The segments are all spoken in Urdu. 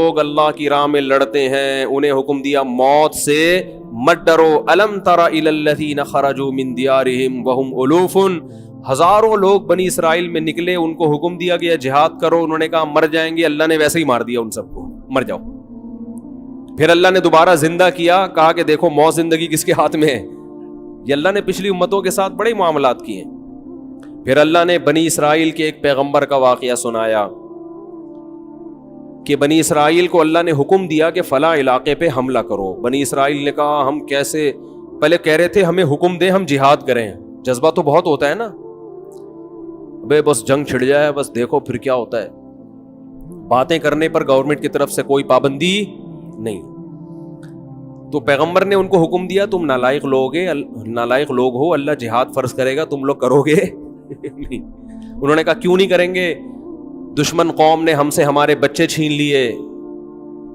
لوگ اللہ کی راہ میں لڑتے ہیں انہیں حکم دیا موت سے مت ڈرو. الم تر الی الذین خرجوا من دیارہم وہم الوف. ہزاروں لوگ بنی اسرائیل میں نکلے, ان کو حکم دیا گیا جہاد کرو, انہوں نے کہا مر جائیں گے, اللہ نے ویسے ہی مار دیا ان سب کو, مر جاؤ. پھر اللہ نے دوبارہ زندہ کیا, کہا کہ دیکھو موت زندگی کس کے ہاتھ میں ہے. یہ اللہ نے پچھلی امتوں کے ساتھ بڑے معاملات کیے. پھر اللہ نے بنی اسرائیل کے ایک پیغمبر کا واقعہ سنایا کہ بنی اسرائیل کو اللہ نے حکم دیا کہ فلاں علاقے پہ حملہ کرو. بنی اسرائیل نے کہا ہم کیسے, پہلے کہہ رہے تھے ہمیں حکم دے ہم جہاد کریں, جذبہ تو بہت ہوتا ہے نا, بے بس جنگ چھڑ جائے بس دیکھو پھر کیا ہوتا ہے. باتیں کرنے پر گورنمنٹ کی طرف سے کوئی پابندی نہیں. تو پیغمبر نے ان کو حکم دیا تم نالائق لوگ ہو, اللہ جہاد فرض کرے گا تم لوگ کرو گے نہیں. انہوں نے کہا کیوں نہیں کریں گے, دشمن قوم نے ہم سے ہمارے بچے چھین لیے,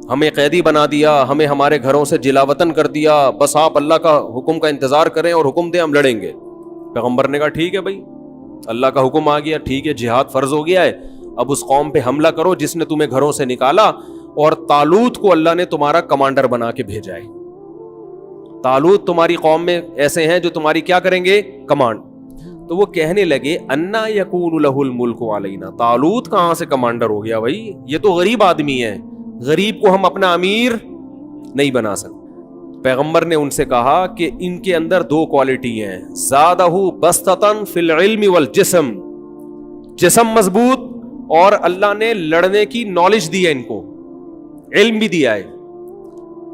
ہمیں قیدی بنا دیا, ہمیں ہمارے گھروں سے جلا وطن کر دیا, بس آپ اللہ کا حکم کا انتظار کریں اور حکم دیں ہم لڑیں گے. پیغمبر نے کہا ٹھیک ہے بھائی, اللہ کا حکم آ گیا, ٹھیک ہے جہاد فرض ہو گیا ہے, اب اس قوم پہ حملہ کرو جس نے تمہیں گھروں سے نکالا. اور طالوت کو اللہ نے تمہارا کمانڈر بنا کے بھیجا ہے. طالوت تمہاری قوم میں ایسے ہیں جو تمہاری کیا کریں گے, کمانڈ. تو وہ کہنے لگے انا یکون لہ الملک علینا, طالوت کہاں سے کمانڈر ہو گیا بھائی, یہ تو غریب آدمی ہے, غریب کو ہم اپنا امیر نہیں بنا سکتے. پیغمبر نے ان سے کہا کہ ان کے اندر دو کوالٹی ہیں, زادہ بسطۃ فی العلم والجسم, جسم مضبوط اور اللہ نے لڑنے کی نالج دی ہے, ان کو علم بھی دیا ہے,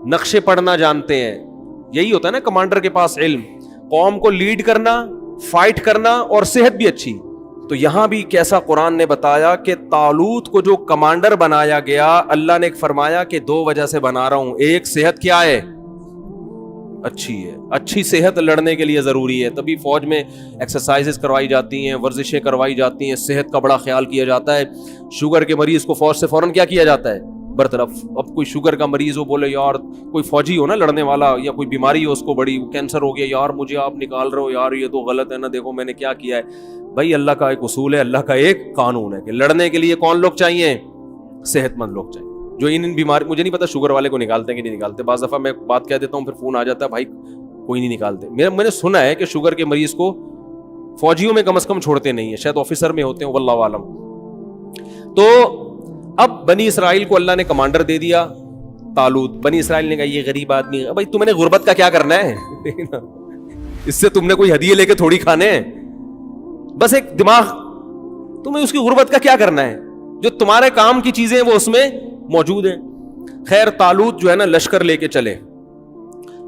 نقشے پڑھنا جانتے ہیں. یہی ہوتا ہے نا کمانڈر کے پاس علم, قوم کو لیڈ کرنا, فائٹ کرنا اور صحت بھی اچھی. تو یہاں بھی کیسا قرآن نے بتایا کہ طالوت کو جو کمانڈر بنایا گیا, اللہ نے فرمایا کہ دو وجہ سے بنا رہا ہوں. ایک, صحت کیا ہے, اچھی ہے, اچھی صحت لڑنے کے لیے ضروری ہے, تبھی فوج میں ایکسرسائزز کروائی جاتی ہیں, ورزشیں کروائی جاتی ہیں, صحت کا بڑا خیال کیا جاتا ہے. شوگر کے مریض کو فوج سے فوراً کیا کیا جاتا ہے, برطرف. اب کوئی شوگر کا مریض ہو, بولے یار کوئی فوجی ہو نا لڑنے والا, یا کوئی بیماری ہو اس کو بڑی, کینسر ہو گیا, یار مجھے آپ نکال رہے ہو, یار یہ تو غلط ہے نا, دیکھو میں نے کیا کیا ہے. بھائی اللہ کا ایک اصول ہے, اللہ کا ایک قانون ہے کہ لڑنے کے لیے کون لوگ چاہیے, صحت مند لوگ چاہیے. جو ان بیماری, مجھے نہیں پتا شوگر والے کو نکالتے ہیں کہ نہیں نکالتے, بعض دفعہ میں بات کہہ دیتا ہوں پھر فون آ جاتا ہے بھائی کوئی نہیں نکالتے. میں نے سنا ہے کہ شوگر کے مریض کو فوجیوں میں کم از کم چھوڑتے نہیں ہیں, شاید آفیسر میں ہوتے ہیں, واللہ عالم. تو اب بنی اسرائیل کو اللہ نے کمانڈر دے دیا طالوت. بنی اسرائیل نے کہا یہ غریب آدمی, بھائی تم نے غربت کا کیا کرنا ہے, اس سے تم نے کوئی ہدیے لے کے تھوڑی کھانے ہیں, بس ایک دماغ, تمہیں اس کی غربت کا کیا کرنا ہے, جو تمہارے کام کی چیزیں وہ اس میں موجود ہیں. خیر طالوت جو ہے نا لشکر لے کے چلے.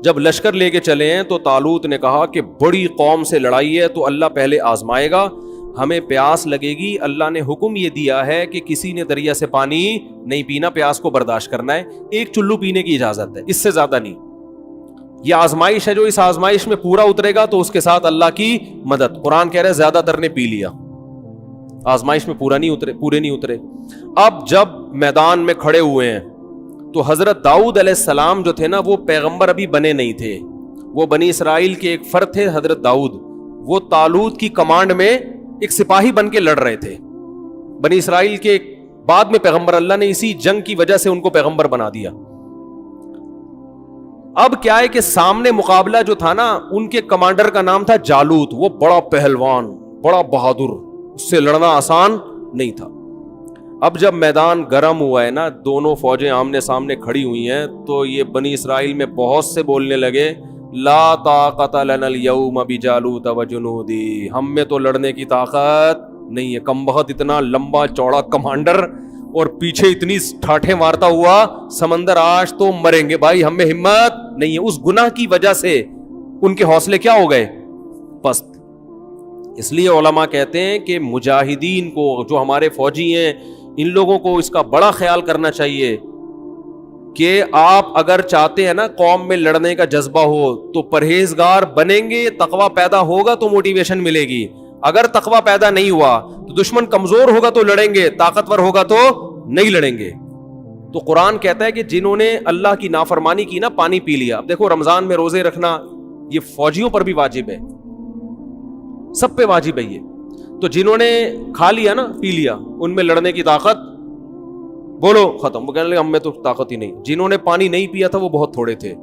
جب لشکر لے کے چلے ہیں تو طالوت نے کہا کہ بڑی قوم سے لڑائی ہے تو اللہ پہلے آزمائے گا, ہمیں پیاس لگے گی, اللہ نے حکم یہ دیا ہے کہ کسی نے دریا سے پانی نہیں پینا, پیاس کو برداشت کرنا ہے, ایک چلو پینے کی اجازت ہے, اس سے زیادہ نہیں. یہ آزمائش ہے, جو اس آزمائش میں پورا اترے گا تو اس کے ساتھ اللہ کی مدد. قرآن کہہ رہے ہیں زیادہ تر نے پی لیا, آزمائش میں پورے نہیں اترے. اب جب میدان میں کھڑے ہوئے ہیں تو حضرت داؤد علیہ السلام جو تھے نا, وہ پیغمبر ابھی بنے نہیں تھے, وہ بنی اسرائیل کے ایک فرد تھے حضرت داؤد. وہ طالوت کی کمانڈ میں ایک سپاہی بن کے لڑ رہے تھے. بنی اسرائیل کے بعد میں پیغمبر, اللہ نے اسی جنگ کی وجہ سے ان کو پیغمبر بنا دیا. اب کیا ہے کہ سامنے مقابلہ جو تھا نا, ان کے کمانڈر کا نام تھا جالوت, وہ بڑا پہلوان, بڑا بہادر, اس سے لڑنا آسان نہیں تھا. اب جب میدان گرم ہوا ہے نا, دونوں فوجیں آمنے سامنے کھڑی ہوئی ہیں, تو یہ بنی اسرائیل میں بہت سے بولنے لگے لا طاقت لنا اليوم بجالوت وجنودی, ہم میں تو لڑنے کی طاقت نہیں ہے. کم بخت اتنا لمبا چوڑا کمانڈر اور پیچھے اتنی ٹھاٹھیں مارتا ہوا سمندر, آج تو مریں گے بھائی, ہم میں ہمت نہیں ہے. اس گناہ کی وجہ سے ان کے حوصلے کیا ہو گئے, پست. اس لیے علماء کہتے ہیں کہ مجاہدین کو, جو ہمارے فوجی ہیں, ان لوگوں کو اس کا بڑا خیال کرنا چاہیے کہ آپ اگر چاہتے ہیں نا قوم میں لڑنے کا جذبہ ہو تو پرہیزگار بنیں گے, تقوی پیدا ہوگا تو موٹیویشن ملے گی. اگر تقوی پیدا نہیں ہوا تو دشمن کمزور ہوگا تو لڑیں گے, طاقتور ہوگا تو نہیں لڑیں گے. تو قرآن کہتا ہے کہ جنہوں نے اللہ کی نافرمانی کی نا, پانی پی لیا. اب دیکھو رمضان میں روزے رکھنا یہ فوجیوں پر بھی واجب ہے, سب پہ واجب ہے یہ. تو جنہوں نے کھا لیا نا, پی لیا, ان میں لڑنے کی طاقت بولو ختم. وہ کہنے لگے ہم میں تو طاقت ہی نہیں. جنہوں نے پانی نہیں پیا تھا وہ بہت تھوڑے تھے,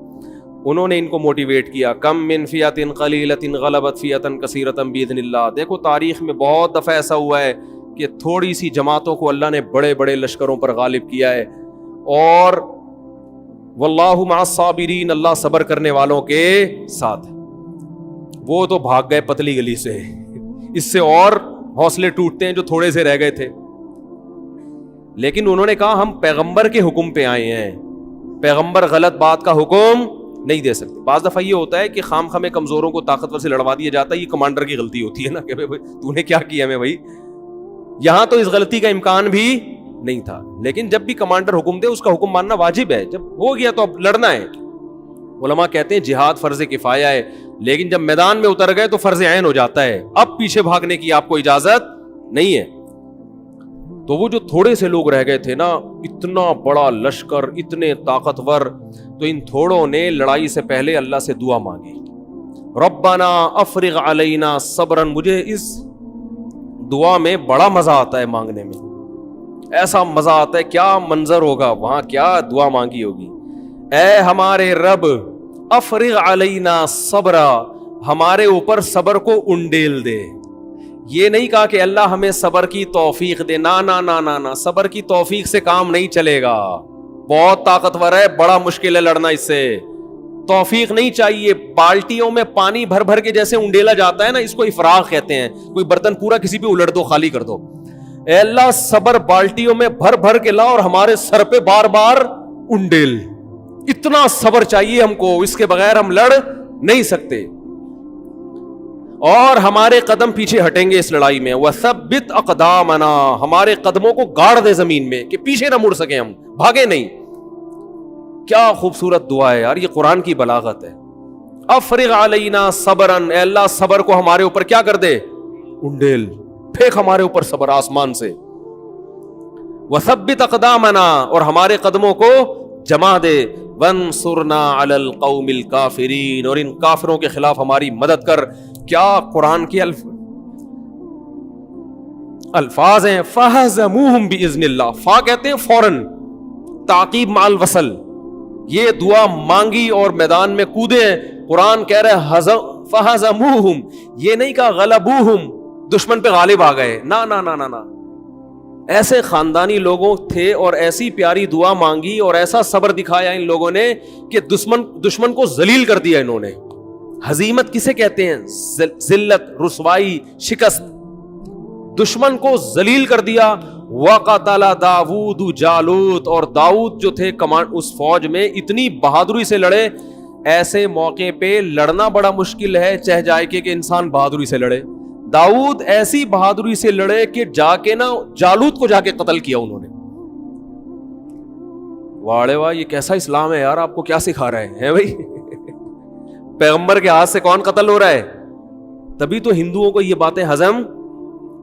انہوں نے ان کو موٹیویٹ کیا. کم من فیۃ قلیلۃ غلبت فیۃ کثیرۃ باذن اللہ. دیکھو تاریخ میں بہت دفعہ ایسا ہوا ہے کہ تھوڑی سی جماعتوں کو اللہ نے بڑے بڑے لشکروں پر غالب کیا ہے. اور واللہ مع الصابرین, اللہ صبر کرنے والوں کے ساتھ. وہ تو بھاگ گئے پتلی گلی سے, اس سے اور حوصلے ٹوٹتے ہیں جو تھوڑے سے رہ گئے تھے. لیکن انہوں نے کہا ہم پیغمبر کے حکم پہ آئے ہیں, پیغمبر غلط بات کا حکم نہیں دے سکتے. بعض دفعہ یہ ہوتا ہے کہ خام خامے کمزوروں کو طاقتور سے لڑوا دیا جاتا ہے, یہ کمانڈر کی غلطی ہوتی ہے نا کہ تو نے کیا کیا میں بھائی. یہاں تو اس غلطی کا امکان بھی نہیں تھا, لیکن جب بھی کمانڈر حکم دے اس کا حکم ماننا واجب ہے. جب ہو گیا تو اب لڑنا ہے. علماء کہتے ہیں جہاد فرض کفایہ ہے, لیکن جب میدان میں اتر گئے تو فرض عین ہو جاتا ہے. اب پیچھے بھاگنے کی آپ کو اجازت نہیں ہے. تو وہ جو تھوڑے سے لوگ رہ گئے تھے نا, اتنا بڑا لشکر, اتنے طاقتور, تو ان تھوڑوں نے لڑائی سے پہلے اللہ سے دعا مانگی, ربنا افرغ علینا صبرا. مجھے اس دعا میں بڑا مزہ آتا ہے مانگنے میں, ایسا مزہ آتا ہے, کیا منظر ہوگا وہاں, کیا دعا مانگی ہوگی. اے ہمارے رب افرغ علینا صبرا, ہمارے اوپر صبر کو انڈیل دے. یہ نہیں کہا کہ اللہ ہمیں صبر کی توفیق دے, نا نا نا نا نا, صبر کی توفیق سے کام نہیں چلے گا. بہت طاقتور ہے, بڑا مشکل ہے لڑنا اس سے, توفیق نہیں چاہیے. بالٹیوں میں پانی بھر بھر کے جیسے انڈیلا جاتا ہے نا, اس کو افراغ کہتے ہیں. کوئی برتن پورا کسی پہ الٹ دو, خالی کر دو. اے اللہ صبر بالٹیوں میں بھر بھر کے لا اور ہمارے سر پہ بار بار انڈیل. اتنا صبر چاہیے ہم کو, اس کے بغیر ہم لڑ نہیں سکتے. اور ہمارے قدم پیچھے ہٹیں گے اس لڑائی میں. وثبت اقدامنا, ہمارے قدموں کو گاڑ دے زمین میں کہ پیچھے نہ مڑ سکیں, ہم بھاگے نہیں. کیا خوبصورت دعا ہے یار, یہ قرآن کی بلاغت ہے. افرغ علینا صبرا, اے اللہ صبر کو ہمارے اوپر کیا کر دے, انڈیل, پھینک ہمارے اوپر صبر آسمان سے. وثبت اقدامنا, اور ہمارے قدموں کو جما دے. وانصرنا علی القوم الکافرین, اور ان کافروں کے خلاف ہماری مدد کر. کیا قرآن کے الفاظ ہیں. فہزموہم باذن اللہ, فا کہتے ہیں فوراً, تعقیب مع الوصل. یہ دعا مانگی اور میدان میں کودے. قرآن کہہ رہے فہزموہم, یہ نہیں کہا غلبوہم, دشمن پہ غالب آ گئے, نا نا نا نا نا. ایسے خاندانی لوگوں تھے اور ایسی پیاری دعا مانگی اور ایسا صبر دکھایا ان لوگوں نے کہ دشمن کو ذلیل کر دیا انہوں نے. ہزیمت کسے کہتے ہیں, ذلت, رسوائی, شکست. دشمن کو ذلیل کر دیا. وقتل داؤد جالوت, اور داؤد جو تھے اس فوج میں اتنی بہادری سے لڑے. ایسے موقع پہ لڑنا بڑا مشکل ہے, چہ جائے کہ انسان بہادری سے لڑے. داؤد ایسی بہادری سے لڑے کہ جا کے نا جالوت کو جا کے قتل کیا انہوں نے. واڑے واہ, یہ کیسا اسلام ہے یار, آپ کو کیا سکھا رہے ہیں بھائی. پیغمبر کے ہاتھ سے کون قتل ہو رہا ہے. تبھی تو ہندوؤں کو یہ باتیں ہضم,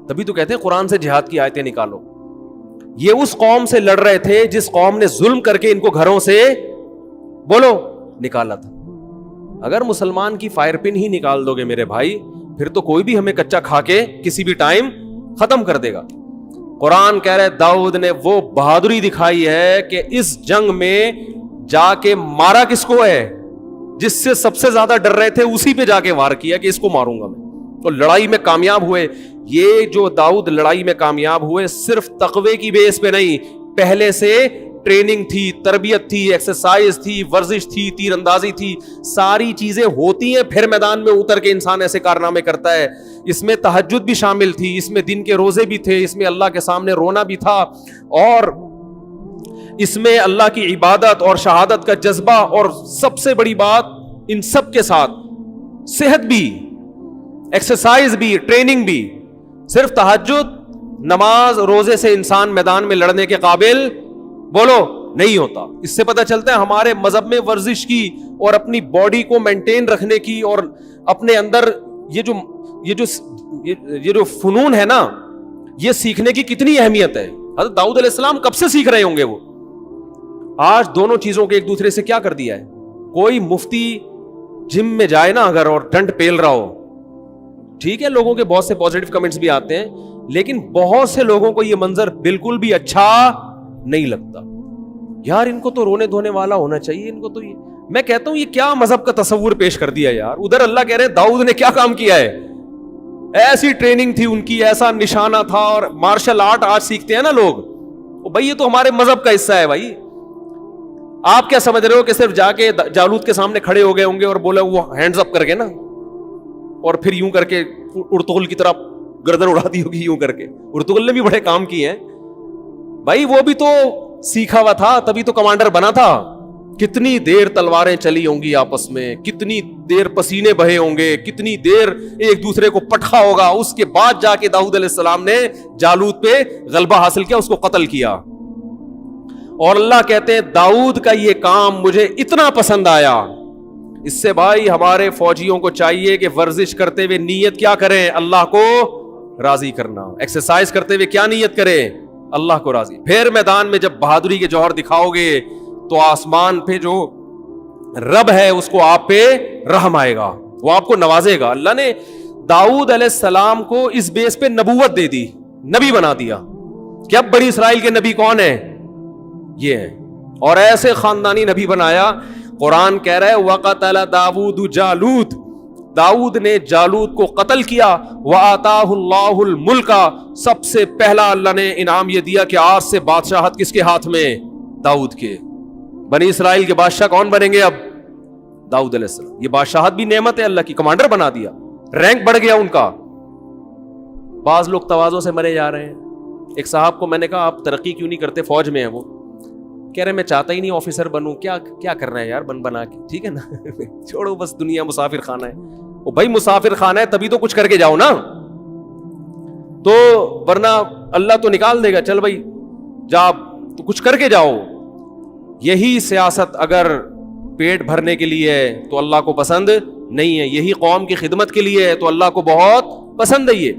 تبھی تو کہتے ہیں قرآن سے جہاد کی آیتیں نکالو. یہ اس قوم سے لڑ رہے تھے جس قوم نے ظلم کر کے ان کو گھروں سے بولو نکالا تھا. اگر مسلمان کی فائر پن ہی نکال دو گے میرے بھائی, پھر تو کوئی بھی ہمیں کچا کھا کے کسی بھی ٹائم ختم کر دے گا. قرآن کہہ رہے داؤد نے وہ بہادری دکھائی ہے کہ اس جنگ میں جا کے مارا کس کو ہے, جس سے سب سے زیادہ ڈر رہے تھے اسی پہ جا کے وار کیا کہ اس کو ماروں گا میں. تو لڑائی میں کامیاب ہوئے. یہ جو داؤد لڑائی میں کامیاب ہوئے صرف تقوی کی بیس پہ نہیں, پہلے سے ٹریننگ تھی, تربیت تھی, ایکسرسائز تھی, ورزش تھی, تیر اندازی تھی, ساری چیزیں ہوتی ہیں. پھر میدان میں اتر کے انسان ایسے کارنامے کرتا ہے. اس میں تہجد بھی شامل تھی, اس میں دن کے روزے بھی تھے, اس میں اللہ کے سامنے رونا بھی تھا, اور اس میں اللہ کی عبادت اور شہادت کا جذبہ, اور سب سے بڑی بات ان سب کے ساتھ صحت بھی, ایکسرسائز بھی, ٹریننگ بھی. صرف تہجد, نماز, روزے سے انسان میدان میں لڑنے کے قابل بولو نہیں ہوتا. اس سے پتہ چلتا ہے ہمارے مذہب میں ورزش کی اور اپنی باڈی کو مینٹین رکھنے کی اور اپنے اندر یہ جو فنون ہے نا, یہ سیکھنے کی کتنی اہمیت ہے. حضرت داؤد علیہ السلام کب سے سیکھ رہے ہوں گے وہ. آج دونوں چیزوں کے ایک دوسرے سے کیا کر دیا ہے. کوئی مفتی جم میں جائے نا اگر اور ڈنڈ پیل رہا ہو, ٹھیک ہے لوگوں کے بہت سے پازیٹیو کمنٹس بھی آتے ہیں, لیکن بہت سے لوگوں کو یہ منظر بالکل بھی اچھا نہیں لگتا. یار ان کو تو رونے دھونے والا ہونا چاہیے, ان کو تو یہ, میں کہتا ہوں یہ کیا مذہب کا تصور پیش کر دیا یار. ادھر اللہ کہہ رہے داؤد نے کیا کام کیا ہے, ایسی ٹریننگ تھی ان کی, ایسا نشانہ تھا. اور مارشل آرٹ آج سیکھتے ہیں نا لوگ, بھائی یہ تو ہمارے مذہب کا حصہ ہے بھائی. آپ کیا سمجھ رہے ہو کہ صرف جا کے جالوت کے سامنے کھڑے ہو گئے ہوں گے اور بولے وہ ہینڈز اپ کر کے نا, اور پھر یوں کر کے ارطغرل کی طرح گردن اڑا دی ہوگی یوں کر کے. ارطغرل نے بھی بڑے کام کیے ہیں بھائی, وہ بھی تو سیکھا ہوا تھا تبھی تو کمانڈر بنا تھا. کتنی دیر تلواریں چلی ہوں گی آپس میں, کتنی دیر پسینے بہے ہوں گے, کتنی دیر ایک دوسرے کو پٹھا ہوگا. اس کے بعد جا کے داؤد علیہ السلام نے جالوت پہ غلبہ حاصل کیا, اس کو قتل کیا. اور اللہ کہتے ہیں داؤد کا یہ کام مجھے اتنا پسند آیا. اس سے بھائی ہمارے فوجیوں کو چاہیے کہ ورزش کرتے ہوئے نیت کیا کریں, اللہ کو راضی کرنا. ایکسرسائز کرتے ہوئے کیا نیت کریں, اللہ کو راضی. پھر میدان میں جب بہادری کے جوہر دکھاؤ گے تو آسمان پہ جو رب ہے اس کو آپ پہ رحم آئے گا, وہ آپ کو نوازے گا. اللہ نے داؤد علیہ السلام کو اس بیس پہ نبوت دے دی, نبی بنا دیا کہ اب بنی اسرائیل کے نبی کون ہیں, یہ ہیں. اور ایسے خاندانی نبی بنایا. قرآن کہہ رہا ہے وَقَتَلَ دَاوُودُ جالوت, داؤد نے جالوت کو قتل کیا. وَآتَاهُ اللَّهُ الْمُلْكَ, سب سے پہلا اللہ نے انعام یہ دیا کہ آج سے بادشاہت کس کے ہاتھ میں, داؤد کے. بنی اسرائیل کے بادشاہ کون بنیں گے اب, داؤد علیہ السلام. یہ بادشاہت بھی نعمت ہے اللہ کی, کمانڈر بنا دیا, رینک بڑھ گیا ان کا. بعض لوگ تواضع سے مرے جا رہے ہیں. ایک صاحب کو میں نے کہا آپ ترقی کیوں نہیں کرتے, فوج میں ہیں وہ, کہہ رہے میں چاہتا ہی نہیں آفیسر بنوں. کیا کرنا ہے یار بنا کے, ٹھیک ہے نا چھوڑو بس, دنیا مسافر خانہ ہے. وہ بھائی مسافر خانہ ہے تبھی تو کچھ کر کے جاؤ نا, تو ورنہ اللہ تو نکال دے گا. چل بھائی جا تو کچھ کر کے جاؤ. یہی سیاست اگر پیٹ بھرنے کے لیے ہے تو اللہ کو پسند نہیں ہے, یہی قوم کی خدمت کے لیے ہے تو اللہ کو بہت پسند ہے یہ.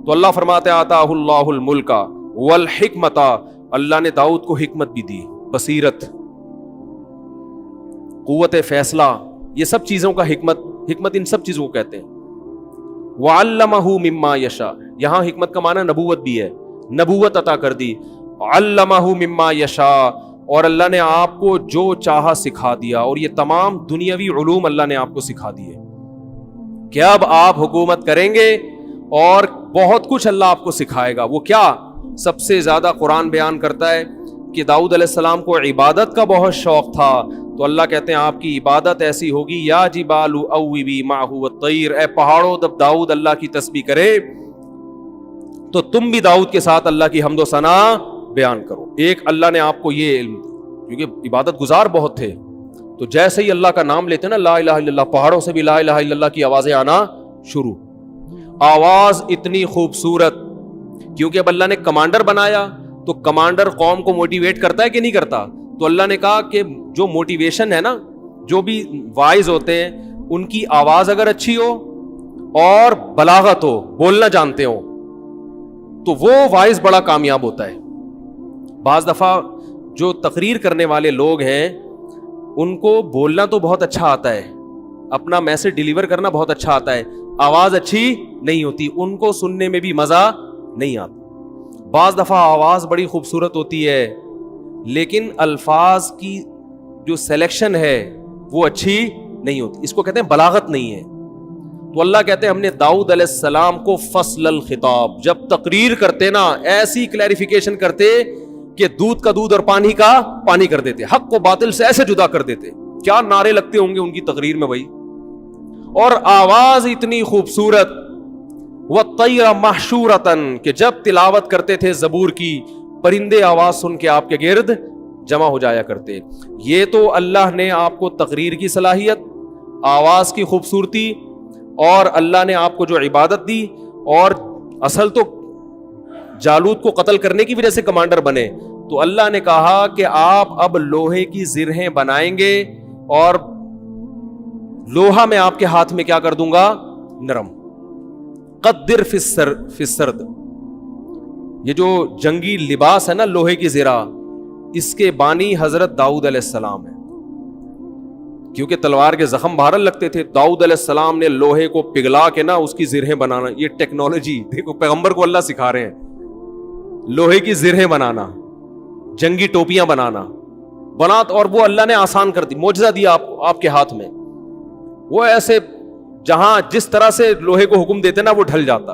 تو اللہ فرماتے آتاہ اللہ الملک والحکمت, اللہ نے داؤد کو حکمت بھی دی, بصیرت, قوت فیصلہ, یہ سب چیزوں کا حکمت ان سب چیزوں کو کہتے ہیں. وعلمہ مما یشاء, یہاں حکمت کا معنی نبوت بھی ہے, نبوت عطا کر دی. علمہ مما یشاء, اور اللہ نے آپ کو جو چاہا سکھا دیا. اور یہ تمام دنیاوی علوم اللہ نے آپ کو سکھا دیے کہ اب آپ حکومت کریں گے اور بہت کچھ اللہ آپ کو سکھائے گا. وہ کیا, سب سے زیادہ قرآن بیان کرتا ہے کہ داؤد علیہ السلام کو عبادت کا بہت شوق تھا, تو اللہ کہتے ہیں آپ کی عبادت ایسی ہوگی یا جبال اوبی معہ والطیر, اے پہاڑوں جب داؤد اللہ کی تسبیح کرے تو تم بھی داؤد کے ساتھ اللہ کی حمد و ثنا بیان کرو. ایک اللہ نے آپ کو یہ علم, کیونکہ عبادت گزار بہت تھے, تو جیسے ہی اللہ کا نام لیتے نا لا الہ الا اللہ, پہاڑوں سے بھی لا الہ الا اللہ کی آوازیں آنا شروع. آواز اتنی خوبصورت, کیونکہ اب اللہ نے کمانڈر بنایا تو کمانڈر قوم کو موٹیویٹ کرتا ہے کہ نہیں کرتا. تو اللہ نے کہا کہ جو موٹیویشن ہے نا, جو بھی وائز ہوتے ہیں ان کی آواز اگر اچھی ہو اور بلاغت ہو, بولنا جانتے ہو, تو وہ وائز بڑا کامیاب ہوتا ہے. بعض دفعہ جو تقریر کرنے والے لوگ ہیں ان کو بولنا تو بہت اچھا آتا ہے, اپنا میسج ڈیلیور کرنا بہت اچھا آتا ہے, آواز اچھی نہیں ہوتی, ان کو سننے میں بھی مزہ نہیں آتا. بعض دفعہ آواز بڑی خوبصورت ہوتی ہے لیکن الفاظ کی جو سلیکشن ہے وہ اچھی نہیں ہوتی, اس کو کہتے ہیں بلاغت نہیں ہے. تو اللہ کہتے ہیں ہم نے داؤد علیہ السلام کو فصل الخطاب, جب تقریر کرتے نا ایسی کلیریفیکیشن کرتے کہ دودھ کا دودھ اور پانی کا پانی کر دیتے, حق کو باطل سے ایسے جدا کر دیتے. کیا نعرے لگتے ہوں گے ان کی تقریر میں بھائی, اور آواز اتنی خوبصورت. وَالطَّيْرَ مَحْشُورَةً, کہ جب تلاوت کرتے تھے زبور کی, پرندے آواز سن کے آپ کے گرد جمع ہو جایا کرتے. یہ تو اللہ نے آپ کو تقریر کی صلاحیت, آواز کی خوبصورتی, اور اللہ نے آپ کو جو عبادت دی, اور اصل تو جالوت کو قتل کرنے کی وجہ سے کمانڈر بنے. تو اللہ نے کہا کہ آپ اب لوہے کی زرہیں بنائیں گے اور لوہا میں آپ کے ہاتھ میں کیا کر دوں گا, نرم. قدر فی السرد, یہ جو جنگی لباس ہے نا لوہے کی زرہ, اس کے بانی حضرت داؤد علیہ السلام ہے, کیونکہ تلوار کے زخم بہرحال لگتے تھے. داؤد علیہ السلام نے لوہے کو پگھلا کے نا اس کی زرہیں بنانا, یہ ٹیکنالوجی دیکھو پیغمبر کو اللہ سکھا رہے ہیں, لوہے کی زرہیں بنانا. جنگی ٹوپیاں بنانا بنا، اور وہ اللہ نے آسان کر دی، معجزہ دیا آپ کے ہاتھ میں، وہ ایسے جہاں جس طرح سے لوہے کو حکم دیتے نا وہ ڈھل جاتا۔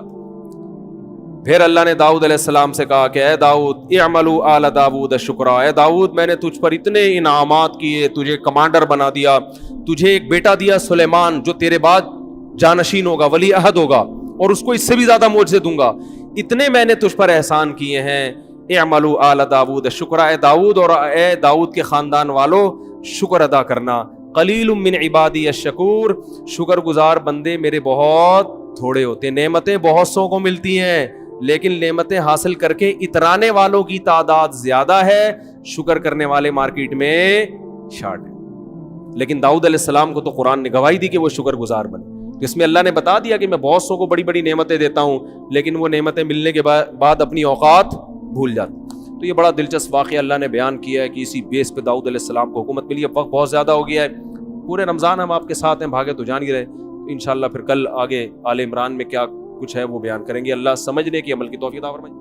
پھر اللہ نے داؤد علیہ السلام سے کہا کہ اے داؤد اعملوا آل داؤد شکرا، اے داؤد میں نے تجھ پر اتنے انعامات کیے، تجھے کمانڈر بنا دیا، تجھے ایک بیٹا دیا سلیمان جو تیرے بعد جانشین ہوگا، ولی عہد ہوگا، اور اس کو اس سے بھی زیادہ معجزے دوں گا، اتنے میں نے تجھ پر احسان کیے ہیں۔ اعملوا آل داؤد شکرا، اے داؤد اور اے داؤد کے خاندان والو شکر ادا کرنا۔ قلیل من عبادی الشکور، شکر گزار بندے میرے بہت تھوڑے ہوتے ہیں، نعمتیں بہت سو کو ملتی ہیں لیکن نعمتیں حاصل کر کے اترانے والوں کی تعداد زیادہ ہے، شکر کرنے والے مارکیٹ میں شارٹ ہے۔ لیکن داؤد علیہ السلام کو تو قرآن نے گواہی دی کہ وہ شکر گزار بنے، جس میں اللہ نے بتا دیا کہ میں بہت سو کو بڑی بڑی نعمتیں دیتا ہوں لیکن وہ نعمتیں ملنے کے بعد اپنی اوقات بھول جاتے۔ تو یہ بڑا دلچسپ واقعہ اللہ نے بیان کیا ہے کہ اسی بیس پہ داؤد علیہ السلام کو حکومت ملی۔ اب وقت بہت زیادہ ہو گیا ہے، پورے رمضان ہم آپ کے ساتھ ہیں، بھاگے تو جان ہی رہے، انشاءاللہ پھر کل آگے آل عمران میں کیا کچھ ہے وہ بیان کریں گے۔ اللہ سمجھنے کی عمل کی توفیق عطا فرمائے۔